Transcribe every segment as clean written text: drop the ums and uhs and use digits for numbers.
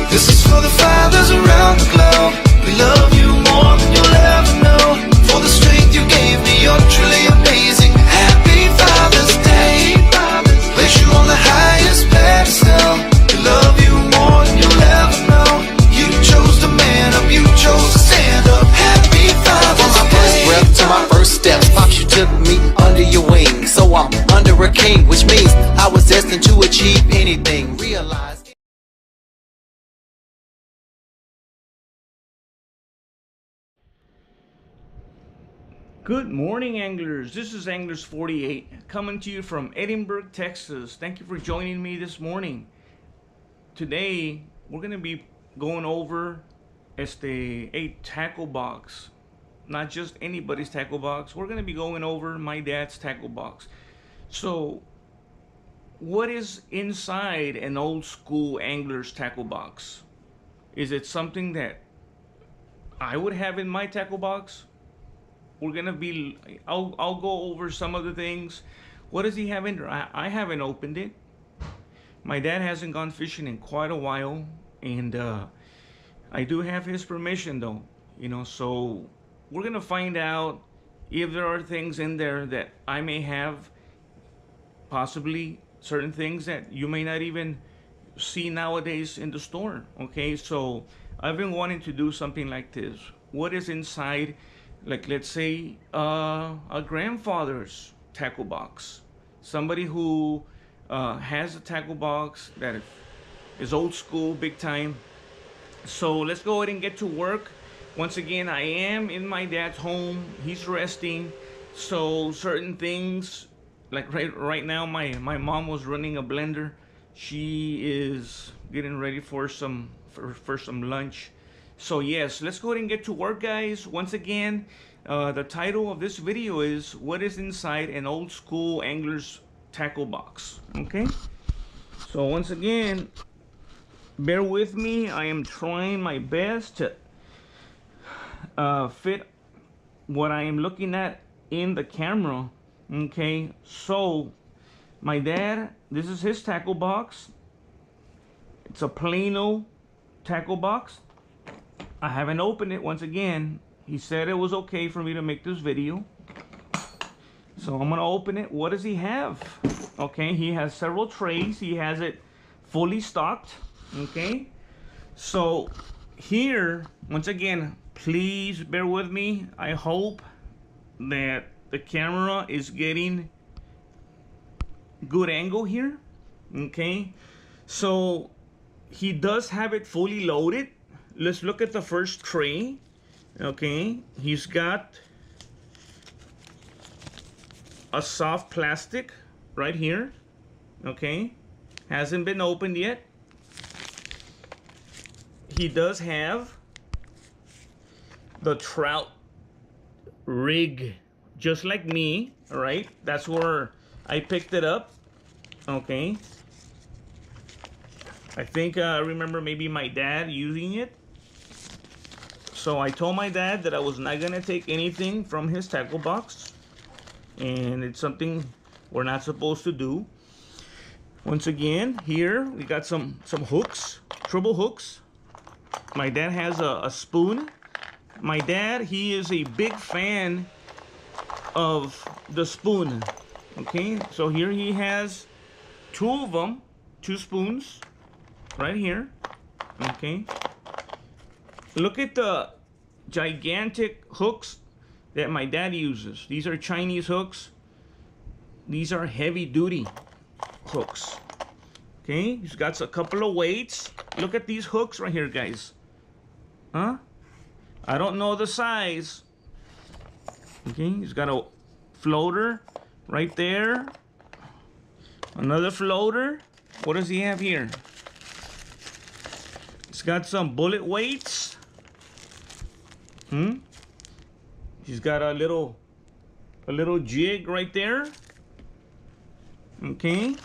This is for the fathers around the globe. We love you more than you'll ever know. For the strength you gave me, you're truly amazing. Happy Father's Day. Place you on the highest pedestal. We love you more than you'll ever know. You chose to man up, you chose to stand up. Happy Father's Day. From my first breath to my first steps, Pops, you took me under your wing. So I'm under a king, which means I was destined to achieve anything. Realize. Good morning, anglers. This is Anglers 48 coming to you from Edinburgh, Texas. Thank you for joining me this morning. Today we're going to be going over a tackle box. Not just anybody's tackle box. We're going to be going over my dad's tackle box. So what is inside an old school angler's tackle box? Is it something that I would have in my tackle box? I'll go over some of the things. What does he have in there? I haven't opened it. My dad hasn't gone fishing in quite a while, and I do have his permission though, so we're gonna find out if there are things in there that I may have, possibly certain things that you may not even see nowadays in the store. Okay, so I've been wanting to do something like this. What is inside, like, let's say a grandfather's tackle box, somebody who has a tackle box that is old school, big time. So let's go ahead and get to work. Once again, I am in my dad's home. He's resting, so certain things, like right now, my mom was running a blender. She is getting ready for some lunch. So yes, let's go ahead and get to work, guys. Once again, the title of this video is what is inside an old school angler's tackle box. Okay, so once again, bear with me. I am trying my best to fit what I am looking at in the camera. Okay, so my dad, this is his tackle box. It's a Plano tackle box. I haven't opened it. Once again, he said it was okay for me to make this video, so I'm gonna open it. What does he have? Okay, he has several trays. He has it fully stocked. Okay, so here, once again, please bear with me. I hope that the camera is getting good angle here. Okay, so he does have it fully loaded. Let's look at the first tray. Okay, he's got a soft plastic right here. Okay, hasn't been opened yet. He does have the trout rig, just like me. All right, that's where I picked it up. Okay, I think I remember maybe my dad using it. So I told my dad that I was not gonna take anything from his tackle box, and it's something we're not supposed to do. Once again, here we got some hooks, treble hooks. My dad has a spoon. My dad, he is a big fan of the spoon. Okay, so here he has two of them, two spoons right here. Okay, look at the gigantic hooks that my dad uses. These are Chinese hooks. These are heavy duty hooks. Okay, he's got a couple of weights. Look at these hooks right here, guys. Huh? I don't know the size. Okay, he's got a floater right there. Another floater. What does he have here? He's got some bullet weights. He's got a little jig right there. Okay.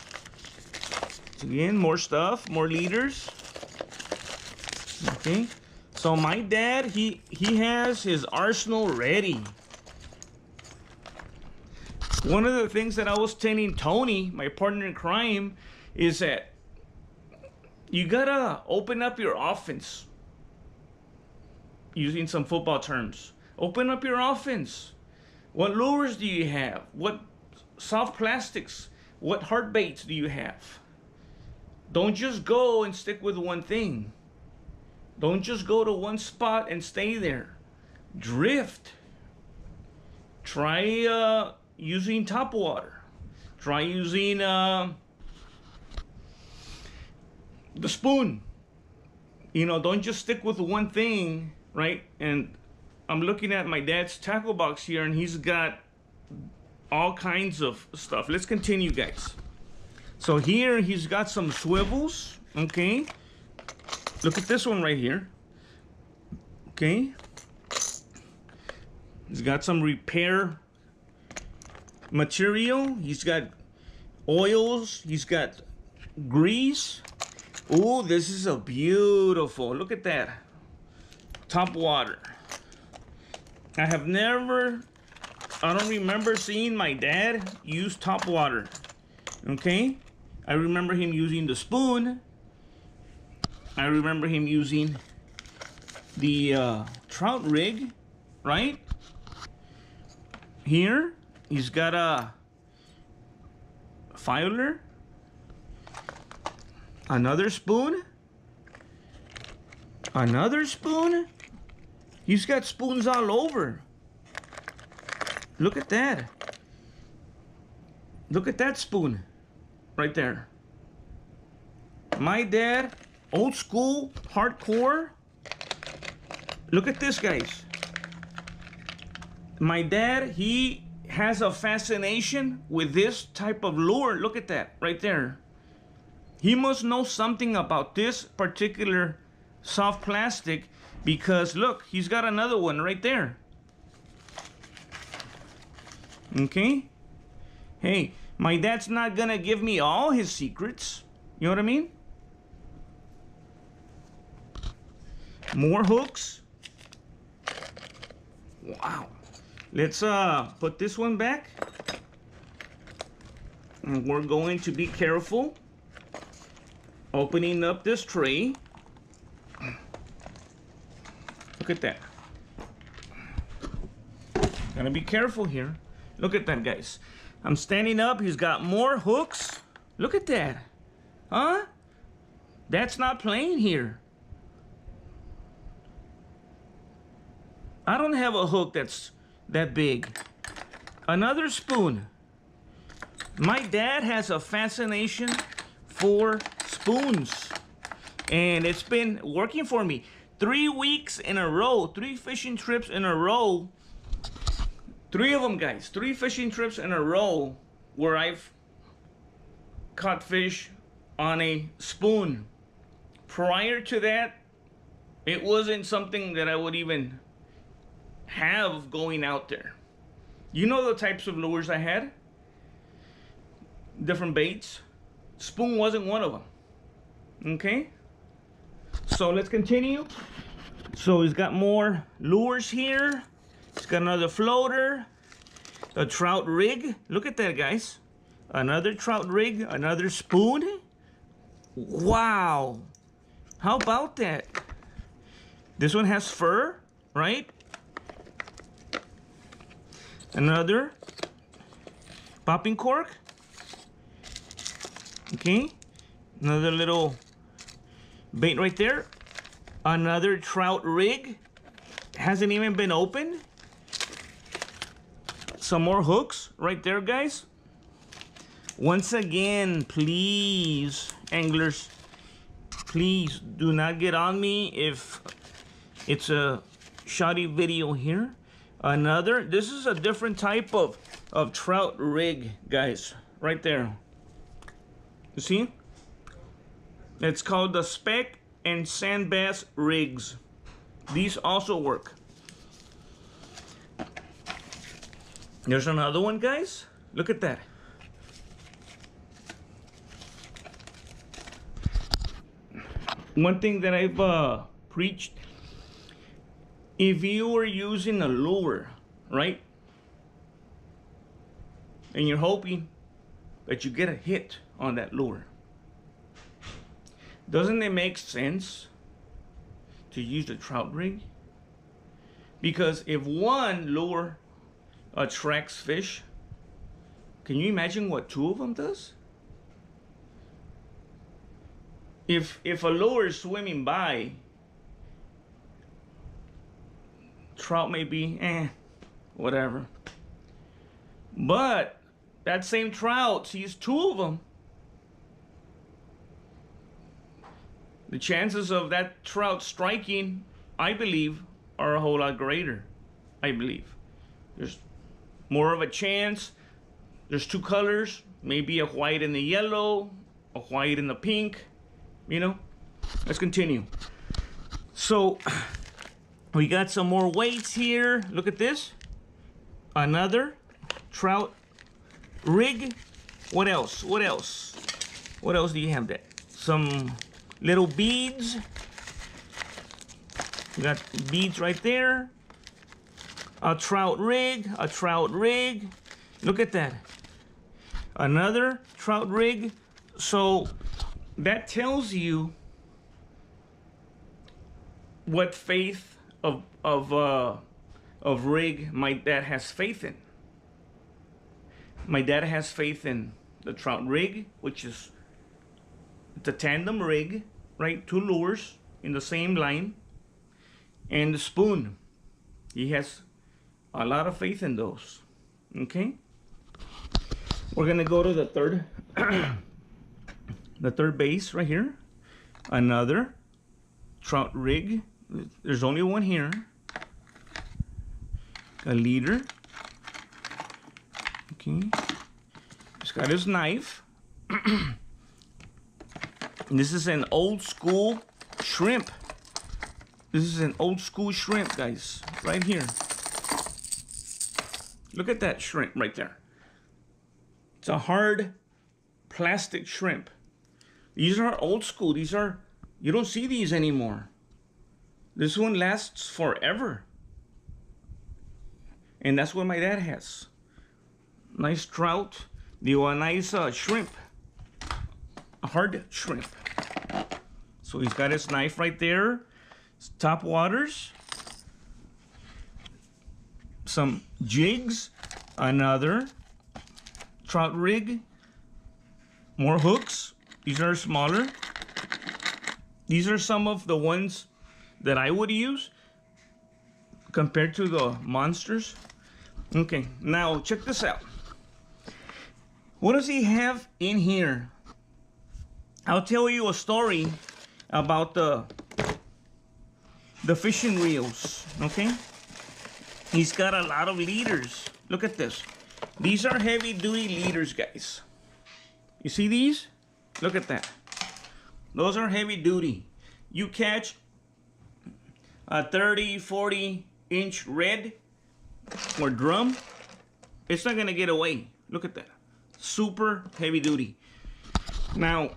Again, more stuff, more leaders. Okay. So my dad, he has his arsenal ready. One of the things that I was telling Tony, my partner in crime, is that You gotta open up your offense. Using some football terms. Open up your offense. What lures do you have? What soft plastics? What hard baits do you have? Don't just go and stick with one thing. Don't just go to one spot and stay there. Drift. Try using top water. Try using the spoon. You know, don't just stick with one thing, right? And I'm looking at my dad's tackle box here, and he's got all kinds of stuff. Let's continue, guys. So here he's got some swivels, okay? Look at this one right here, okay? He's got some repair material. He's got oils. He's got grease. Oh, this is a beautiful, look at that. Top water. I don't remember seeing my dad use top water, okay? I remember him using the spoon. I remember him using the trout rig, right? Here, he's got a filer, another spoon, another spoon. He's got spoons all over. Look at that. Look at that spoon right there. My dad, old school, hardcore. Look at this, guys. My dad, he has a fascination with this type of lure. Look at that right there. He must know something about this particular soft plastic, because look, he's got another one right there. Okay? Hey, my dad's not gonna give me all his secrets. You know what I mean? More hooks. Wow. Let's put this one back. And we're going to be careful opening up this tray. Look at that. Gotta be careful here. Look at that, guys. I'm standing up. He's got more hooks. Look at that. Huh? That's not playing here. I don't have a hook that's that big. Another spoon. My dad has a fascination for spoons, and it's been working for me. 3 weeks in a row, 3 fishing trips in a row. 3 of them, guys. 3 fishing trips in a row where I've caught fish on a spoon. Prior to that, it wasn't something that I would even have going out there. You know the types of lures I had? Different baits. Spoon wasn't one of them. Okay? So let's continue. So he's got more lures here. He's got another floater. A trout rig. Look at that, guys. Another trout rig. Another spoon. Wow. How about that? This one has fur, right? Another popping cork. Okay. Another little bait right there. Another trout rig. Hasn't even been opened. Some more hooks right there, guys. Once again, please, anglers, please do not get on me if it's a shoddy video here. Another, this is a different type of trout rig, guys, right there. You see? It's called the speck and sand bass rigs. These also work. There's another one, guys. Look at that. One thing that I've preached, if you are using a lure, right, and you're hoping that you get a hit on that lure, Doesn't it make sense to use the trout rig? Because if one lure attracts fish, can you imagine what two of them does? If a lure is swimming by, trout may be whatever. But that same trout sees two of them. The chances of that trout striking, I believe, are a whole lot greater. I believe there's more of a chance. There's two colors, maybe a white and a yellow, a white and a pink, you know. Let's continue. So we got some more weights here. Look at this. Another trout rig. What else? What else? What else do you have there? Some little beads. You got beads right there. A trout rig. A trout rig. Look at that. Another trout rig. So that tells you what faith of rig my dad has faith in. My dad has faith in the trout rig, which is the tandem rig, right? Two lures in the same line, and the spoon. He has a lot of faith in those. Okay, we're gonna go to the third, the third base right here. Another trout rig. There's only one here. A leader. Okay. He's got his knife. This is an old school shrimp. This is an old school shrimp, guys. Right here. Look at that shrimp right there. It's a hard plastic shrimp. These are old school. These are, you don't see these anymore. This one lasts forever. And that's what my dad has. Nice trout. A nice shrimp. A hard shrimp. So he's got his knife right there. Top waters. Some jigs. Another trout rig. More hooks. These are smaller. These are some of the ones that I would use compared to the monsters. Okay, now check this out. What does he have in here? I'll tell you a story about the fishing reels, okay? He's got a lot of leaders. Look at this. These are heavy duty leaders, guys. You see these? Look at that. Those are heavy duty. You catch a 30, 40 inch red or drum, it's not gonna get away. Look at that. Super heavy duty. Now,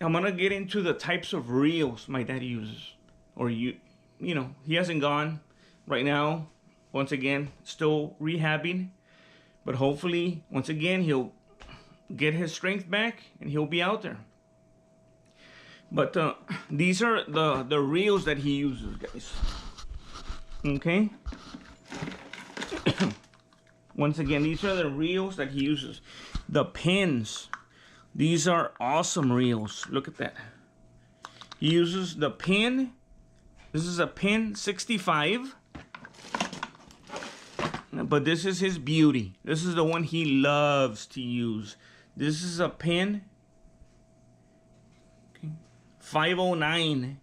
I'm gonna get into the types of reels my dad uses. Or you know, he hasn't gone right now. Once again, still rehabbing. But hopefully, once again, he'll get his strength back and he'll be out there. But these are the reels that he uses, guys. Okay? Once again, these are the reels that he uses. The pins. These are awesome reels. Look at that. He uses the pin. This is a pin 65. But this is his beauty. This is the one he loves to use. This is a pin 509.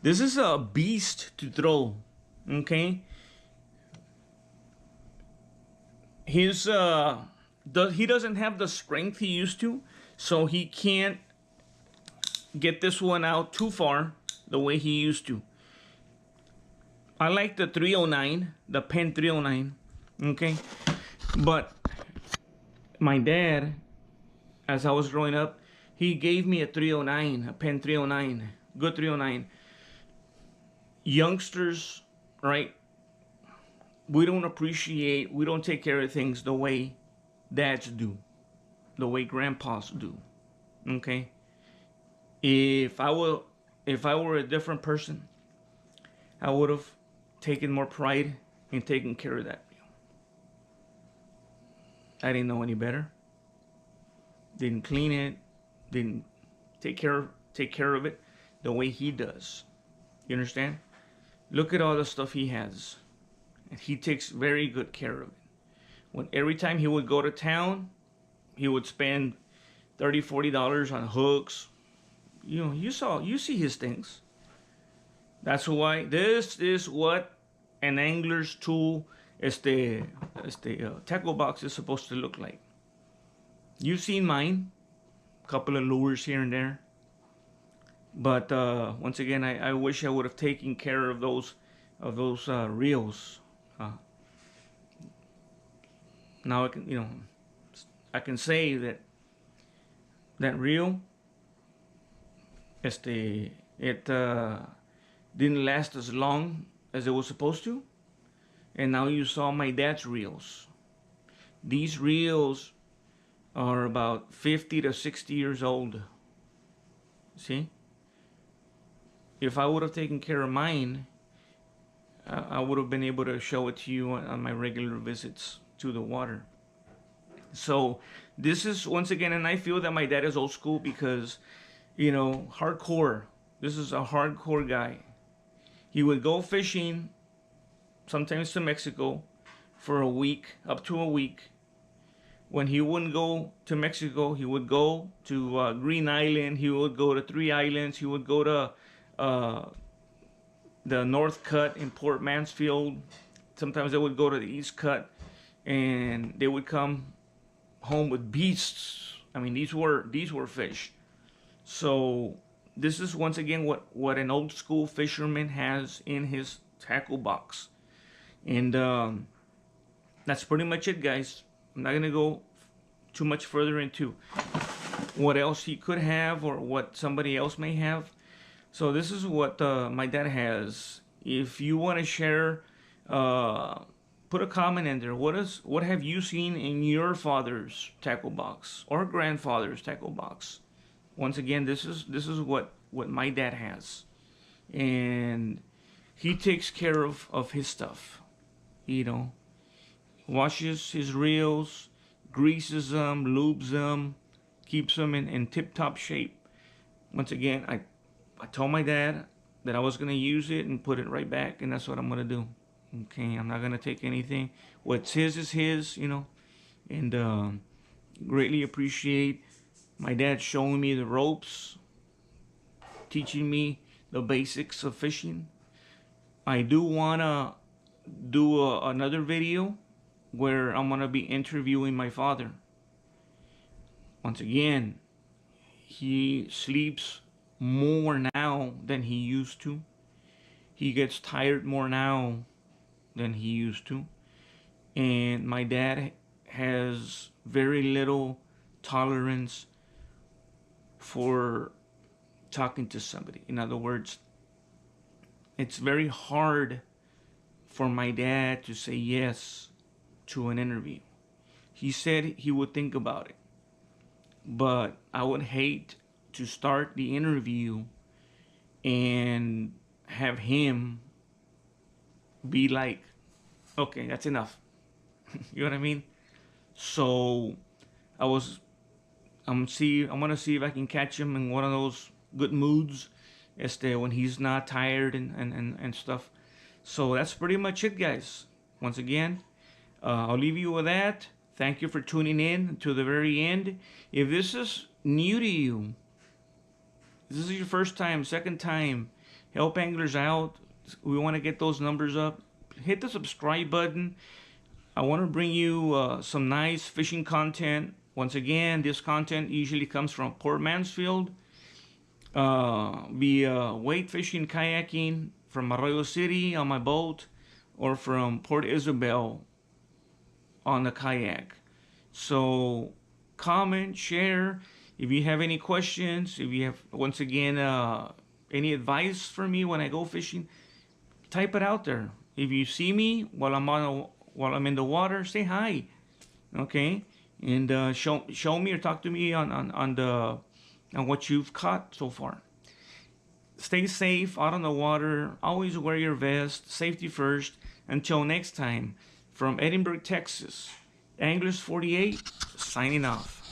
This is a beast to throw. Okay? His he doesn't have the strength he used to, so he can't get this one out too far the way he used to. I like the 309, the pen 309. Okay? But my dad, as I was growing up, he gave me a 309, a pen 309, good 309. Youngsters, right? We don't appreciate, we don't take care of things the way dads do, the way grandpas do. Okay? If I were if I were a different person, I would have taken more pride in taking care of that reel. I didn't know any better. Didn't clean it. Didn't take care of it the way he does. You understand? Look at all the stuff he has, and he takes very good care of it. When every time he would go to town, he would spend $30, $40 on hooks. You see his things. That's why this is what an angler's tool, tackle box is supposed to look like. You've seen mine, a couple of lures here and there. But once again, I wish I would have taken care of those reels. Now I can say that reel, it didn't last as long as it was supposed to. And now you saw my dad's reels. These reels are about 50 to 60 years old. See? If I would have taken care of mine, I would have been able to show it to you on my regular visits to the water. So this is, once again, and I feel that my dad is old school because, hardcore. This is a hardcore guy. He would go fishing, sometimes to Mexico, for a week, up to a week. When he wouldn't go to Mexico, he would go to Green Island. He would go to Three Islands. He would go to the North Cut in Port Mansfield. Sometimes they would go to the East Cut, and they would come home with beasts. I mean, these were fish. So this is once again what an old school fisherman has in his tackle box, and that's pretty much it, guys. I'm not gonna go too much further into what else he could have or what somebody else may have. So this is what my dad has. If you want to share, put a comment in there. What have you seen in your father's tackle box or grandfather's tackle box? Once again, this is what my dad has, and he takes care of his stuff. Washes his reels, greases them, lubes them, keeps them in tip-top shape. Once again, I told my dad that I was going to use it and put it right back, and that's what I'm going to do. Okay, I'm not going to take anything. What's his is his, and greatly appreciate my dad showing me the ropes, teaching me the basics of fishing. I do want to do another video where I'm going to be interviewing my father. Once again, he sleeps more now than he used to. He gets tired more now than he used to. And my dad has very little tolerance for talking to somebody. In other words, it's very hard for my dad to say yes to an interview. He said he would think about it, but I would hate to start the interview and have him be like, okay, that's enough. You know what I mean? So I'm gonna see if I can catch him in one of those good moods when he's not tired and stuff. So that's pretty much it, guys. Once again, I'll leave you with that. Thank you for tuning in to the very end. If this is new to you, this is your first time, second time, help anglers out. We want to get those numbers up. Hit the subscribe button. I want to bring you some nice fishing content. Once again, this content usually comes from Port Mansfield, via wade fishing, kayaking from Arroyo City on my boat, or from Port Isabel on the kayak. So comment, share. If you have any questions, if you have, once again, any advice for me when I go fishing, type it out there. If you see me while I'm in the water, say hi, okay? And show me or talk to me on and what you've caught so far. Stay safe out on the water. Always wear your vest. Safety first. Until next time, from Edinburgh, Texas, Anglers 48 signing off.